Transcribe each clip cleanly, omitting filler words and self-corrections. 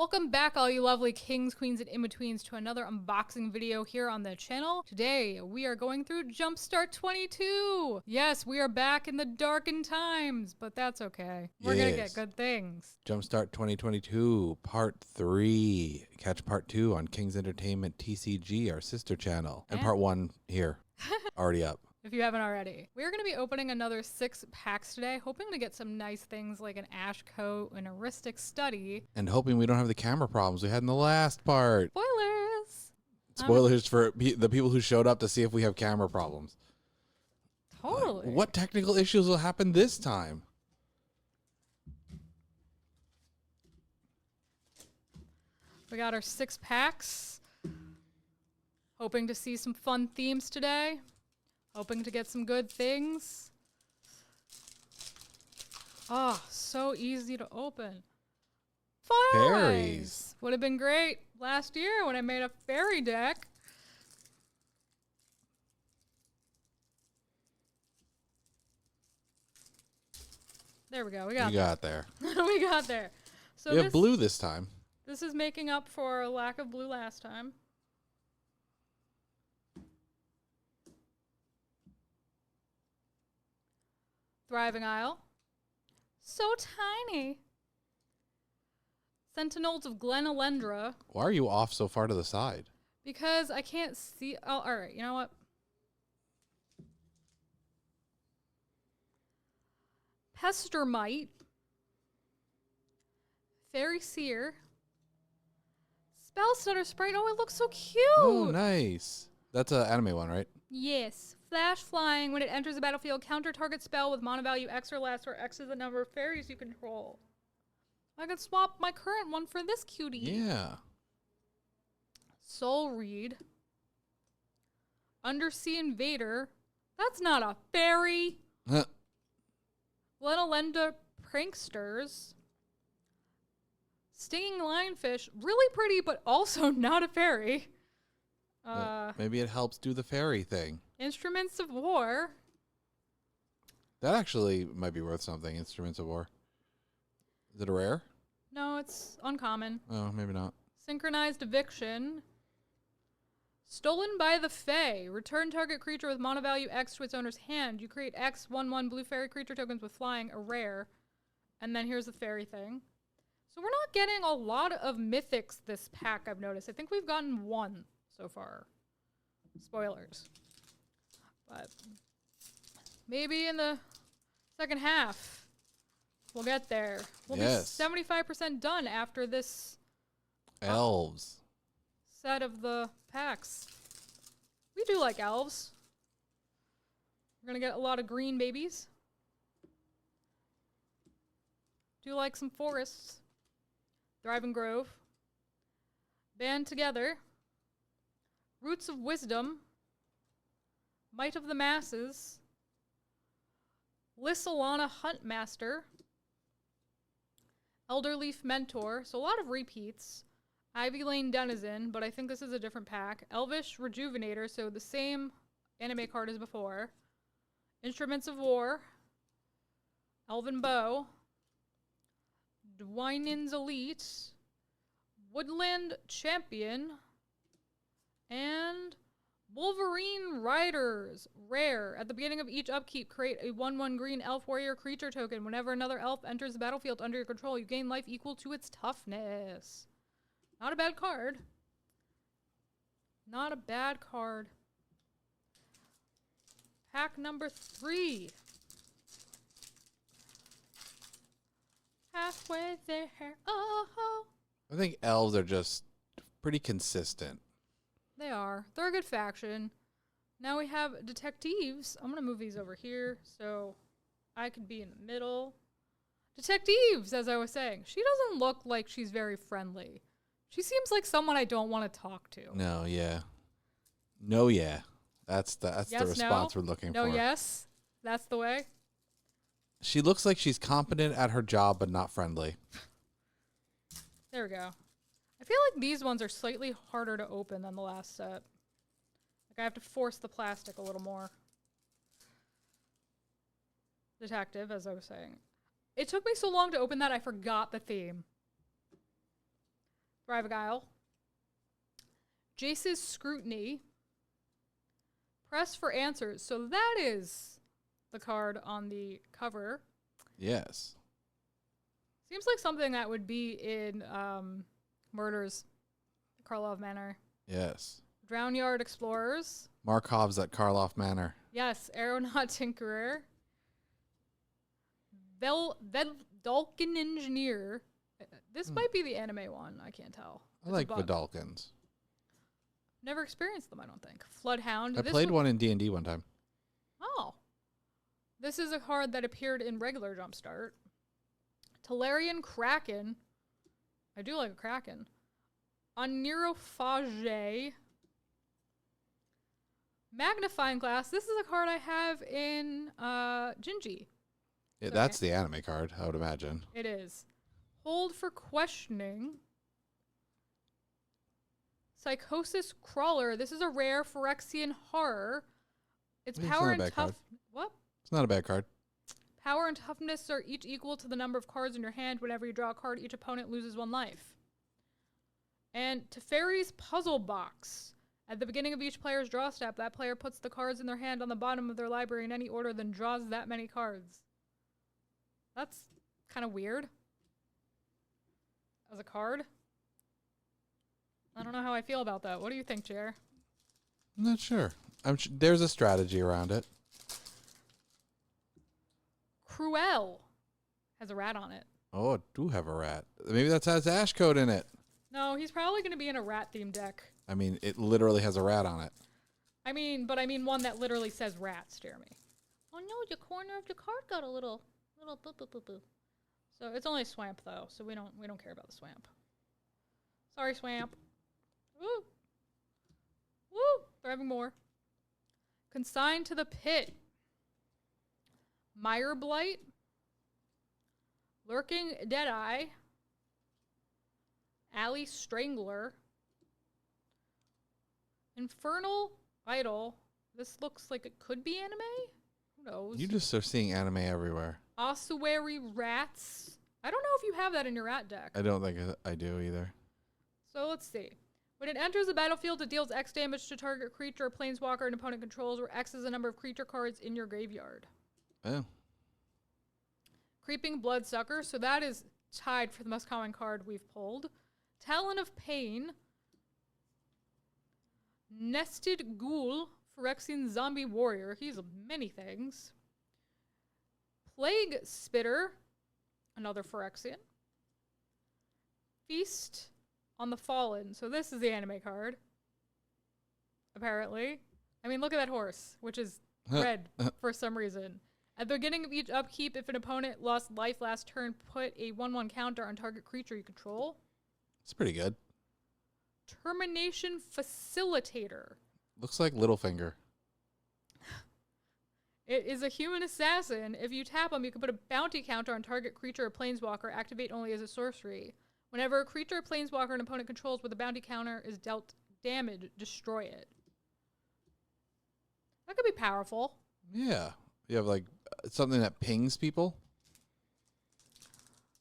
Welcome back, all you lovely kings, queens, and in-betweens, to another unboxing video here on the channel. Today, we are going through Jumpstart 22. Yes, we are back in the darkened times, but that's okay. We're gonna get good things. Jumpstart 2022, Part 3. Catch Part 2 on Kings Entertainment TCG, our sister channel. And Part 1 here, already up. If you haven't already. We're going to be opening another 6 packs today, hoping to get some nice things like an Ash Coat, an Heuristic Study. And hoping we don't have the camera problems we had in the last part. Spoilers! Spoilers for the people who showed up to see if we have camera problems. Totally. What technical issues will happen this time? We got our 6 packs. Hoping to see some fun themes today. Hoping to get some good things. Oh, so easy to open. Fairies! Would have been great last year when I made a fairy deck. There we go. We got there. We got there. So we have blue this time. This is making up for a lack of blue last time. Thriving Isle. So tiny. Sentinels of Glen Elendra. Why are you off so far to the side? Because I can't see. Oh, all right. You know what? Pestermite. Fairy Seer. Spellstutter Sprite. Oh, it looks so cute. Oh, nice. That's an anime one, right? Yes. Flash Flying. When it enters the battlefield, counter target spell with mana value X or less, where X is the number of fairies you control. I could swap my current one for this cutie. Yeah. Soul Reed. Undersea Invader. That's not a fairy. Huh. Glenelenda Pranksters. Stinging Lionfish. Really pretty, but also not a fairy. Maybe it helps do the fairy thing. Instruments of War. That actually might be worth something, Instruments of War. Is it a rare? No, it's uncommon. Oh, maybe not. Synchronized Eviction. Stolen by the Fae. Return target creature with mana value X to its owner's hand. You create X 1/1 blue fairy creature tokens with flying, a rare. And then here's the fairy thing. So we're not getting a lot of mythics this pack, I've noticed. I think we've gotten one so far. Spoilers. But maybe in the second half, we'll get there. We'll be 75% done after this elves set of the packs. We do like elves. We're going to get a lot of green babies. Do like some forests. Thriving Grove. Band Together. Roots of Wisdom. Might of the Masses. Lissalana Huntmaster. Elderleaf Mentor. So a lot of repeats. Ivy Lane Denizen, but I think this is a different pack. Elvish Rejuvenator, so the same anime card as before. Instruments of War. Elven Bow. Dwynin's Elite. Woodland Champion. And Wolverine Riders. Rare. At the beginning of each upkeep, create a 1/1 green elf warrior creature token. Whenever another elf enters the battlefield under your control, you gain life equal to its toughness. Not a bad card. Not a bad card. Pack number 3. Halfway there. Oh. I think elves are just pretty consistent. They are. They're a good faction. Now we have detectives. I'm going to move these over here so I could be in the middle. Detectives, as I was saying. She doesn't look like she's very friendly. She seems like someone I don't want to talk to. No, yeah. No, yeah. That's the response we're looking for. No, yes. That's the way. She looks like she's competent at her job, but not friendly. There we go. I feel like these ones are slightly harder to open than the last set. Like I have to force the plastic a little more. Detective, as I was saying. It took me so long to open that I forgot the theme. Thrive-A-Guile. Jace's Scrutiny. Press for Answers. So that is the card on the cover. Yes. Seems like something that would be in Murders, Karlov Manor. Yes. Drownyard Explorers. Markov's at Karloff Manor. Yes. Aeronaut Tinkerer. Vedalken Engineer. This might be the anime one. I can't tell. I like Vidalkins. Never experienced them, I don't think. Floodhound. I played one in D&D one time. Oh. This is a card that appeared in regular Jumpstart. Talarian Kraken. I do like a Kraken. Onerophage. Magnifying Glass. This is a card I have in Gingy. Yeah, that's the anime card, I would imagine. It is. Hold for Questioning. Psychosis Crawler. This is a rare Phyrexian horror. Its power and tough. What? It's not a bad card. Power and toughness are each equal to the number of cards in your hand. Whenever you draw a card, each opponent loses 1 life. And Teferi's Puzzle Box. At the beginning of each player's draw step, that player puts the cards in their hand on the bottom of their library in any order, then draws that many cards. That's kind of weird. As a card. I don't know how I feel about that. What do you think, Jer? I'm not sure. There's a strategy around it. Cruel has a rat on it. Oh, it do have a rat. Maybe that has Ash Code in it. No, he's probably going to be in a rat-themed deck. I mean, it literally has a rat on it. I mean one that literally says rats, Jeremy. Oh no, your corner of your card got a little boo boo boo boo. So it's only a swamp though, so we don't care about the swamp. Sorry, swamp. Woo! Woo! Thriving more. Consigned to the Pit. Mire Blight. Lurking Deadeye. Alley Strangler. Infernal Idol. This looks like it could be anime? Who knows? You just are seeing anime everywhere. Ossuary Rats. I don't know if you have that in your rat deck. I don't think I do either. So let's see. When it enters the battlefield, it deals X damage to target creature or planeswalker an opponent controls, where X is the number of creature cards in your graveyard. Oh. Creeping Bloodsucker. So that is tied for the most common card we've pulled. Talon of Pain. Nested Ghoul. Phyrexian Zombie Warrior. He's many things. Plague Spitter. Another Phyrexian. Feast on the Fallen. So this is the anime card. Apparently. I mean, look at that horse, which is red for some reason. At the beginning of each upkeep, if an opponent lost life last turn, put a 1/1 counter on target creature you control. It's pretty good. Termination Facilitator. Looks like Littlefinger. It is a human assassin. If you tap him, you can put a bounty counter on target creature or planeswalker, activate only as a sorcery. Whenever a creature or planeswalker an opponent controls with a bounty counter is dealt damage, destroy it. That could be powerful. Yeah. You have like something that pings people.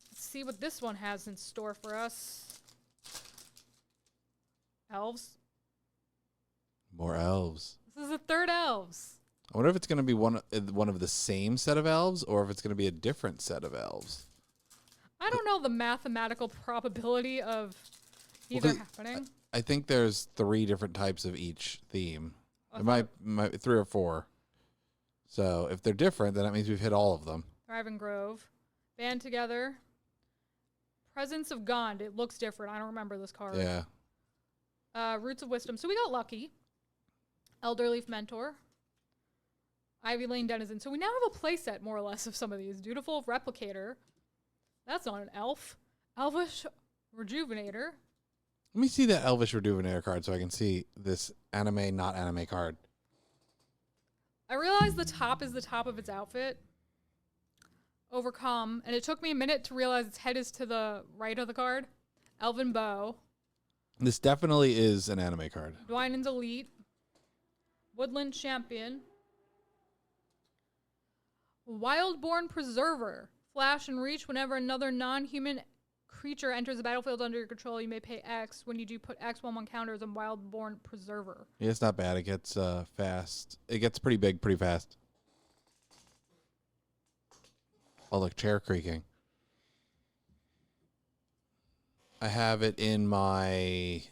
Let's see what this one has in store for us. Elves. More elves. This is the third elves. I wonder if it's going to be one of the same set of elves or if it's going to be a different set of elves. I don't know the mathematical probability of either happening. I think there's 3 different types of each theme. It might 3 or 4. So if they're different, then that means we've hit all of them. Thriving Grove. Band Together. Presence of Gond. It looks different. I don't remember this card. Yeah. Roots of Wisdom. So we got lucky. Elderleaf Mentor. Ivy Lane Denizen. So we now have a playset, more or less, of some of these. Dutiful Replicator. That's not an elf. Elvish Rejuvenator. Let me see that Elvish Rejuvenator card so I can see this anime, not anime card. I realized the top is the top of its outfit. Overcome. And it took me a minute to realize its head is to the right of the card. Elven Bow. This definitely is an anime card. Dwynen's Elite. Woodland Champion. Wildborn Preserver. Flash and reach whenever another non-human creature enters the battlefield under your control, you may pay X. When you do, put X 1/1 counters on Wildborn Preserver. Yeah, it's not bad. It gets fast. It gets pretty big pretty fast. Oh, look, chair creaking. I have it in my...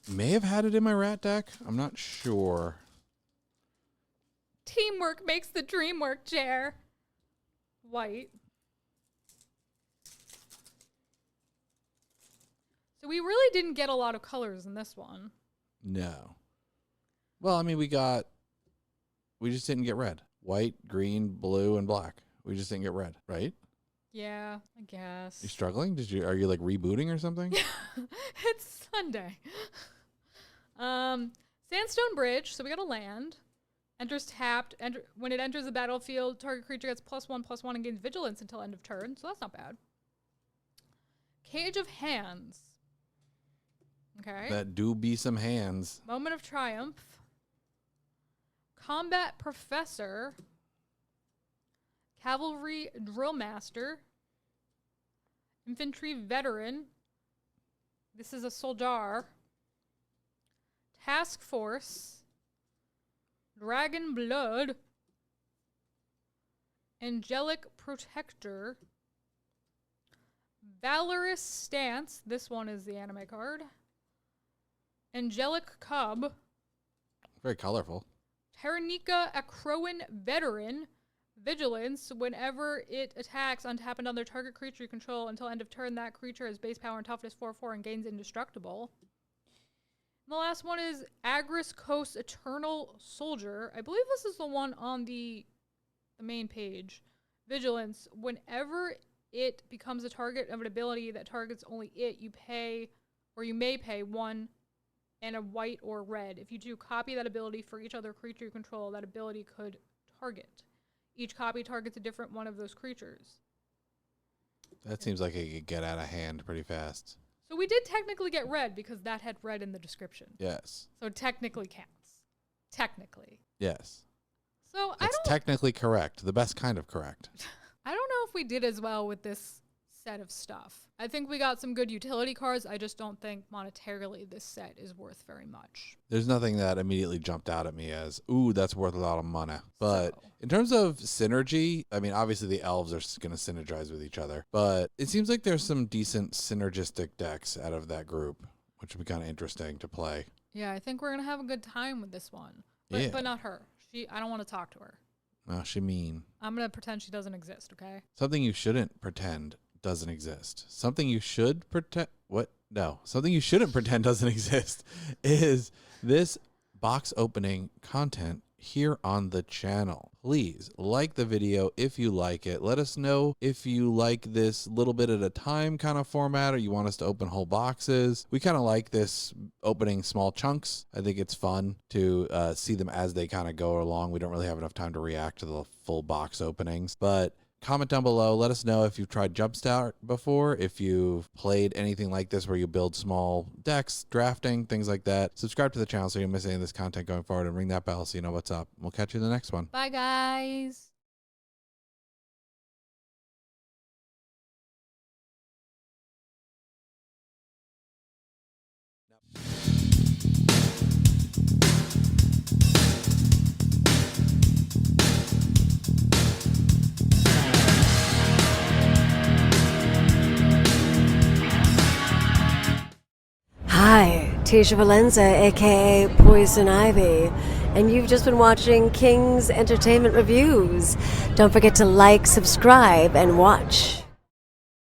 May have had it in my rat deck. I'm not sure. Teamwork makes the dream work, chair. White. So we really didn't get a lot of colors in this one. No. Well, I mean, we just didn't get red. White, green, blue, and black. We just didn't get red, right? Yeah, I guess. You struggling? Are you like rebooting or something? It's Sunday. Sandstone Bridge. So we got a land. Enters tapped. When it enters the battlefield, target creature gets +1/+1 and gains vigilance until end of turn. So that's not bad. Cage of Hands. Okay. That do be some hands. Moment of Triumph. Combat Professor. Cavalry Drill Master. Infantry Veteran. This is a soldier. Task Force. Dragon Blood. Angelic Protector. Valorous Stance. This one is the anime card. Angelic Cub. Very colorful. Terranica Acroan Veteran. Vigilance. Whenever it attacks, untap another target creature you control until end of turn. That creature has base power and toughness 4/4 and gains indestructible. And the last one is Agris Coast Eternal Soldier. I believe this is the one on the main page. Vigilance. Whenever it becomes a target of an ability that targets only it, you pay, or you may pay 1 and a white or red. If you do, copy that ability for each other creature you control that ability could target. Each copy targets a different one of those creatures. That seems like it could get out of hand pretty fast. So we did technically get red because that had red in the description. Yes. So it technically counts. Technically. Yes. So It's technically correct. The best kind of correct. I don't know if we did as well with this set of stuff. I think we got some good utility cards. I just don't think monetarily this set is worth very much. There's nothing that immediately jumped out at me as, ooh, that's worth a lot of money. But in terms of synergy, I mean, obviously the elves are going to synergize with each other. But it seems like there's some decent synergistic decks out of that group, which would be kind of interesting to play. Yeah, I think we're going to have a good time with this one. But not her. I don't want to talk to her. No, she mean. I'm going to pretend she doesn't exist, okay? Something you shouldn't pretend doesn't exist. Something you should pretend... What? No. Something you shouldn't pretend doesn't exist is this box opening content here on the channel. Please like the video if you like it. Let us know if you like this little bit at a time kind of format or you want us to open whole boxes. We kind of like this opening small chunks. I think it's fun to see them as they kind of go along. We don't really have enough time to react to the full box openings, but comment down below. Let us know if you've tried Jumpstart before, if you've played anything like this where you build small decks, drafting, things like that. Subscribe to the channel so you don't miss any of this content going forward and ring that bell so you know what's up. We'll catch you in the next one. Bye, guys. Hi, Tisha Valenza, aka Poison Ivy, and you've just been watching King's Entertainment Reviews. Don't forget to like, subscribe, and watch.